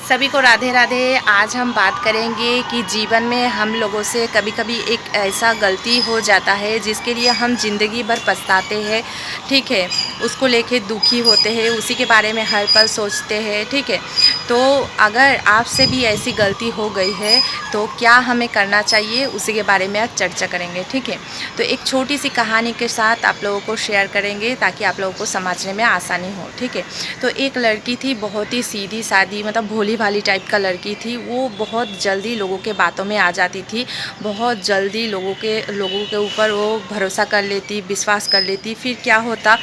सभी को राधे राधे। आज हम बात करेंगे कि जीवन में हम लोगों से कभी कभी एक ऐसा गलती हो जाता है जिसके लिए हम ज़िंदगी भर पछताते हैं। ठीक है, उसको लेके दुखी होते हैं, उसी के बारे में हर पल सोचते हैं। ठीक है, तो अगर आपसे भी ऐसी गलती हो गई है तो क्या हमें करना चाहिए, उसी के बारे में आज चर्चा करेंगे। ठीक है, तो एक छोटी सी कहानी के साथ आप लोगों को शेयर करेंगे ताकि आप लोगों को समझने में आसानी हो। ठीक है, तो एक लड़की थी, बहुत ही सीधी सादी, मतलब भोली भाली टाइप का लड़की थी। वो बहुत जल्दी लोगों के बातों में आ जाती थी, बहुत जल्दी लोगों के ऊपर वो भरोसा कर लेती, विश्वास कर लेती। फिर क्या होता,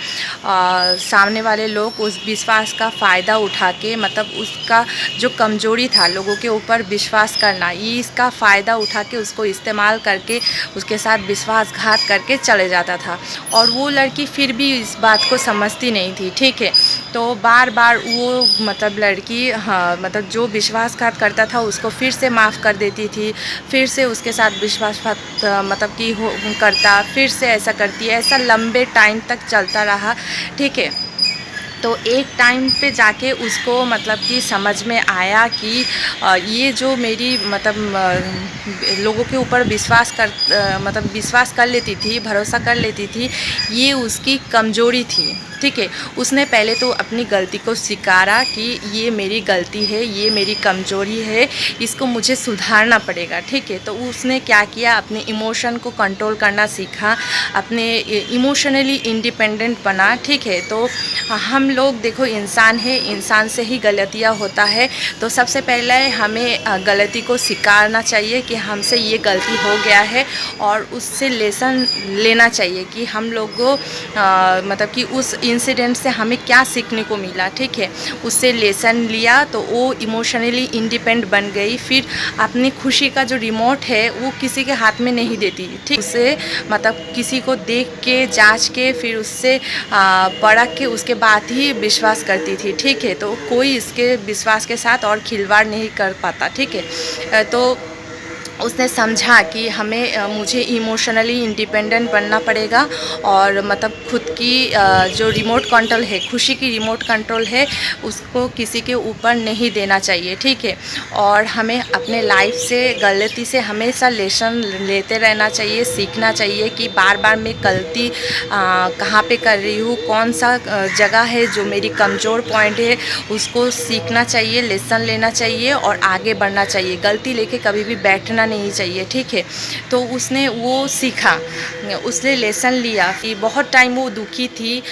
सामने वाले लोग उस विश्वास का फ़ायदा उठा के, मतलब उसका जो कमज़ोरी था लोगों के ऊपर विश्वास करना, ये इसका फ़ायदा उठा के उसको इस्तेमाल करके उसके साथ विश्वासघात करके चले जाता था। और वो लड़की फिर भी इस बात को समझती नहीं थी। ठीक है, तो बार बार वो मतलब लड़की, हाँ, मतलब जो विश्वासघात करता था उसको फिर से माफ़ कर देती थी, फिर से उसके साथ विश्वासघात मतलब कि हो करता, फिर से ऐसा करती है। ऐसा लंबे टाइम तक चलता रहा। ठीक है, तो एक टाइम पे जाके उसको मतलब कि समझ में आया कि ये जो मेरी मतलब लोगों के ऊपर मतलब विश्वास कर लेती थी, भरोसा कर लेती थी, ये उसकी कमज़ोरी थी। ठीक है, उसने पहले तो अपनी गलती को स्वीकारा कि ये मेरी गलती है, ये मेरी कमज़ोरी है, इसको मुझे सुधारना पड़ेगा। ठीक है, तो उसने क्या किया, अपने इमोशन को कंट्रोल करना सीखा, अपने इमोशनली इंडिपेंडेंट बना। ठीक है, तो हम लोग देखो इंसान है, इंसान से ही गलतियाँ होता है। तो सबसे पहले हमें गलती को स्वीकारना चाहिए कि हमसे ये गलती हो गया है, और उससे लेसन लेना चाहिए कि हम लोगों मतलब कि उस इंसिडेंट से हमें क्या सीखने को मिला। ठीक है, उससे लेसन लिया तो वो इमोशनली इंडिपेंडेंट बन गई। फिर अपनी खुशी का जो रिमोट है वो किसी के हाथ में नहीं देती। ठीक, उसे मतलब किसी को देख के, जांच के, फिर उससे परख के उसके बाद ही विश्वास करती थी। ठीक है, तो कोई इसके विश्वास के साथ और खिलवाड़ नहीं कर पाता। ठीक है, तो उसने समझा कि मुझे इमोशनली इंडिपेंडेंट बनना पड़ेगा, और मतलब खुद की जो रिमोट कंट्रोल है, खुशी की रिमोट कंट्रोल है, उसको किसी के ऊपर नहीं देना चाहिए। ठीक है, और हमें अपने लाइफ से, गलती से हमेशा लेसन लेते रहना चाहिए, सीखना चाहिए कि बार बार मैं गलती कहाँ पे कर रही हूँ, कौन सा जगह है जो मेरी कमज़ोर पॉइंट है, उसको सीखना चाहिए, लेसन लेना चाहिए और आगे बढ़ना चाहिए। गलती लेके कभी भी बैठना नहीं चाहिए। ठीक है, तो उसने वो सीखा, उसने लेसन लिया कि बहुत टाइम वो दुखी थी,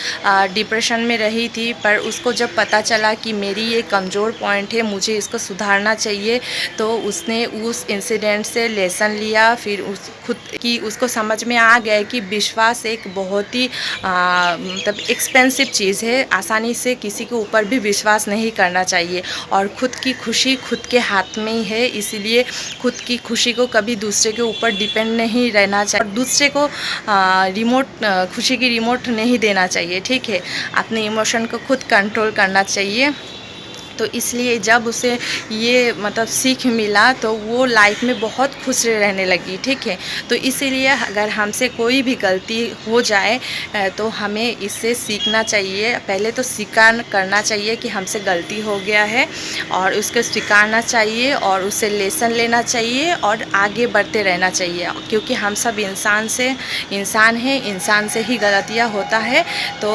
डिप्रेशन में रही थी, पर उसको जब पता चला कि मेरी ये कमज़ोर पॉइंट है, मुझे इसको सुधारना चाहिए, तो उसने उस इंसिडेंट से लेसन लिया। फिर उसको समझ में आ गया कि विश्वास एक बहुत ही मतलब एक्सपेंसिव चीज़ है, आसानी से किसी के ऊपर भी विश्वास नहीं करना चाहिए, और खुद की खुशी खुद के हाथ में ही है। इसीलिए खुद की खुशी को कभी दूसरे के ऊपर डिपेंड नहीं रहना चाहिए, और दूसरे को खुशी की रिमोट नहीं देना चाहिए। ठीक है, अपने इमोशन को खुद कंट्रोल करना चाहिए। तो इसलिए जब उसे ये मतलब सीख मिला तो वो लाइफ में बहुत खुश रहने लगी। ठीक है, तो इसीलिए अगर हमसे कोई भी गलती हो जाए तो हमें इससे सीखना चाहिए। पहले तो स्वीकार करना चाहिए कि हमसे गलती हो गया है, और उसको स्वीकारना चाहिए, और उससे लेसन लेना चाहिए, और आगे बढ़ते रहना चाहिए, क्योंकि हम सब इंसान हैं, इंसान से ही गलतियाँ होता है। तो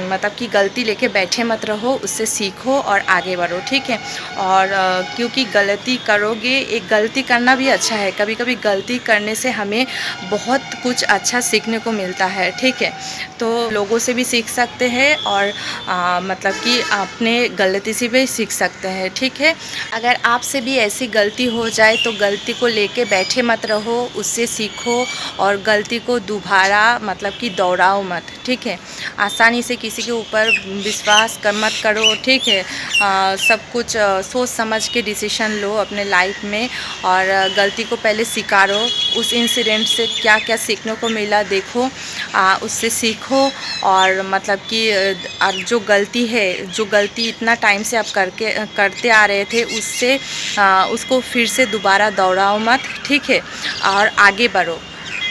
मतलब कि गलती लेके बैठे मत रहो, उससे सीखो और आगे बढ़ो। ठीक है, और क्योंकि गलती करोगे, एक गलती करना भी अच्छा है, कभी कभी गलती करने से हमें बहुत कुछ अच्छा सीखने को मिलता है। ठीक है, तो लोगों से भी सीख सकते हैं, और मतलब कि अपने गलती से भी सीख सकते हैं। ठीक है, अगर आपसे भी ऐसी गलती हो जाए तो गलती को लेके बैठे मत रहो, उससे सीखो, और गलती को दोबारा मतलब कि दोहराओ मत। ठीक है, आसानी से किसी के ऊपर विश्वास मत करो। ठीक है, सब कुछ सोच समझ के डिसीजन लो अपने लाइफ में, और गलती को पहले स्वीकारो। उस इंसिडेंट से क्या क्या सीखने को मिला देखो, उससे सीखो, और मतलब कि जो गलती इतना टाइम से आप करते आ रहे थे, उसको फिर से दोबारा दोहराओ मत। ठीक है, और आगे बढ़ो।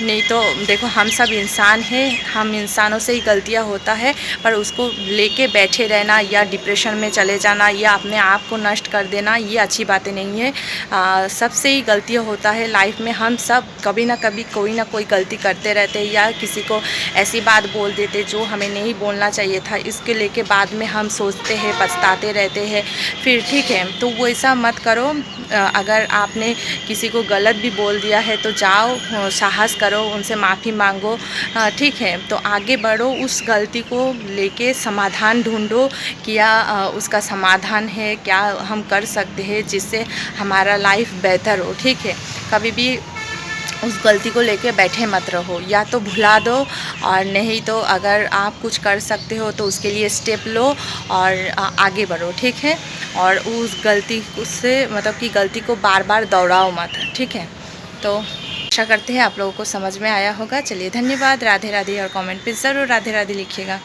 नहीं तो देखो हम सब इंसान हैं, हम इंसानों से ही गलतियां होता है, पर उसको लेके बैठे रहना या डिप्रेशन में चले जाना या अपने आप को नष्ट कर देना, ये अच्छी बातें नहीं है। सबसे ही गलतियां होता है लाइफ में, हम सब कभी ना कभी कोई ना कोई गलती करते रहते हैं या किसी को ऐसी बात बोल देते जो हमें नहीं बोलना चाहिए था, इसके लेके बाद में हम सोचते हैं, पछताते रहते हैं फिर। ठीक है, तो वो ऐसा मत करो। अगर आपने किसी को गलत भी बोल दिया है तो जाओ, साहस करो, उनसे माफ़ी मांगो। ठीक है, तो आगे बढ़ो, उस गलती को लेके समाधान ढूंढो, क्या उसका समाधान है, क्या हम कर सकते हैं जिससे हमारा लाइफ बेहतर हो। ठीक है, कभी भी उस गलती को लेके बैठे मत रहो, या तो भुला दो, और नहीं तो अगर आप कुछ कर सकते हो तो उसके लिए स्टेप लो और आगे बढ़ो। ठीक है, और उस गलती से मतलब कि गलती को बार बार दोहराओ मत। ठीक है, तो आशा करते हैं आप लोगों को समझ में आया होगा। चलिए धन्यवाद, राधे राधे, और कमेंट पे ज़रूर राधे राधे लिखिएगा।